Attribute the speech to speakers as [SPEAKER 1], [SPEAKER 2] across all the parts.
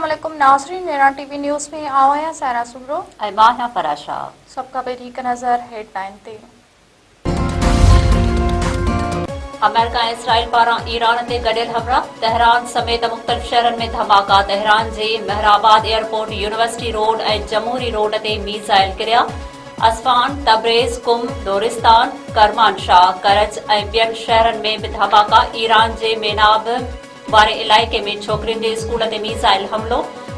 [SPEAKER 1] अस्सलामुअलैकुम नाज़रीन, मेरा टीवी न्यूज़ में आवाया सारा सुब्रो
[SPEAKER 2] मां पराशा
[SPEAKER 1] सबका पहिरीं हिकु नज़र हेडलाइन ते।
[SPEAKER 2] अमेरिका ऐं इसराइल पारां ईरान ते गडि॒यल हमला, तेहरान समेत मुख़्तलिफ़ शहरनि में धमाका। तेहरान जे महराबाद एयरपोर्ट, यूनिवर्सिटी रोड ऐं जमहूरी रोड ते मीज़ाइल किरिया। असफ़ान, तब्रेज़, कुम, लोरिस्तान, करमानशाह, करज ऐं ॿियनि शहरनि में बि धमाका। ईरान जे मेनाब वारे इलाइक़े में छोकिरियुनि जे स्कूल ते मीज़ाइल हमलो,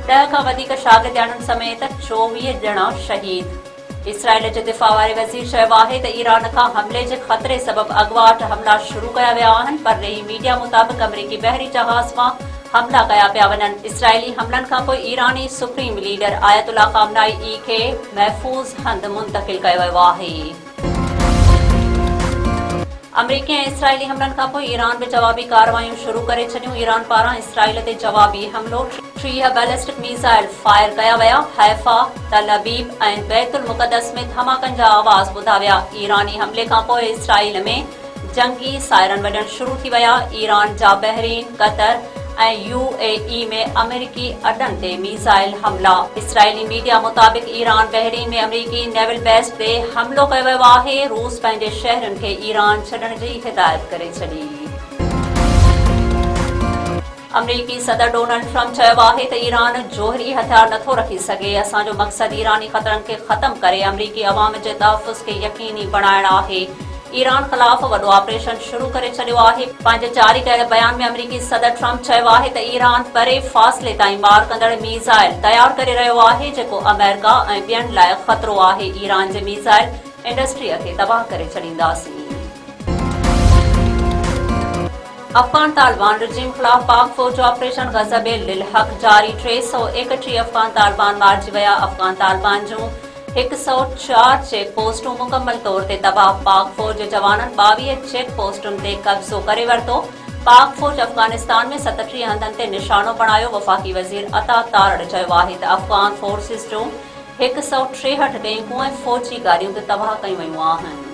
[SPEAKER 2] 10 खां वधीक शागिर्दयाणनि समेत 24 ॼणा शहीद। इसराइल जे दिफ़ा वारे वज़ीर चयो आहे त ईरान खां हमले जे ख़तरे सबबि अॻुवाट हमला शुरू कया विया आहिनि, पर रही मीडिया मुताबिक़ अमरीकी बहरी जहाज़ मां हमला कया पिया वञनि। इसराइली हमलनि खां पोइ ईरानी सुप्रीम लीडर आयतुल्ला ख़ामनाई खे महफ़ूज़ हंध मुंतक़िल कयो वियो आहे। अमरीकी ऐं इसराइली हमलनि खां पोइ ईरान बि जवाबी कार्रवायूं शुरू करे छॾियूं। ईरान पारां इसराइल ते जवाबी हमलो, 30 बैलिस्टिक मीज़ाइल फायर कया विया। हैफ़ा, तल अबीब ऐं बैतुल मुक़द्दस में धमाकनि जा आवाज़ ॿुधा विया। ईरानी हमले खां पोइ इसराइल में जंगी सायरन वॼणु शुरू थी विया। ईरान जा बहरीन, कतर ऐं UAE में अमेरिकी अॾनि ते मीज़ाइल हमला। इसराइली मीडिया मुताबिक़ ईरान बहरीन में अमेरिकी नेवल बेस ते हमलो कयो वियो आहे। रूस पंहिंजे शहरनि खे ईरान छॾण जी हिदायत करे छॾी। अमरीकी सदर डोनाल्ड ट्रम्प चयो आहे त ईरान जोहरी हथियार नथो रखी सघे। असांजो मक़सदु ईरानी ख़तरनि खे ख़तमु करे अमरीकी अवाम जे तहफ़्फ़ुज़ खे यक़ीनी बणाइणु आहे। ईरान ख़िलाफ़ वॾो ऑपरेशन शुरू करे छॾियो आहे। पंहिंजे जारी कयल बयान में अमरीकी सदर ट्रम्प चयो आहे त ईरान परे फ़ासिले ताईं मार कंदड़ मीज़ाइल तयारु करे रहियो आहे, जेको अमेरिका ऐं ॿियनि लाइ ख़तरो आहे। ईरान जे मीज़ाइल इंडस्ट्रीअ खे तबाह करे छॾींदासीं। अफ़गान तालिबान रिजीम ख़िलाफ़ पाक फ़ौज जो ऑपरेशन ग़ज़ब-ए-लिल हक़ जारी। 331 अफ़गान तालिबान मारिजी विया। अफ़गान तालिबान जूं 104 चेक पोस्टूं मुकमल तौर ते तबाह। पाक फ़ौज जे जवाननि 22 चेक पोस्टुनि ते कब्ज़ो करे वरितो। पाक फ़ौज अफ़गानिस्तान में 37 हंधनि ते निशानो बणायो। वफ़ाक़ी वज़ीर अता तारड़ चयो आहे त अफ़गान फोर्सिस जूं 163 टैंकूं ऐं फ़ौजी गाॾियूं तबाह कयूं वयूं आहिनि।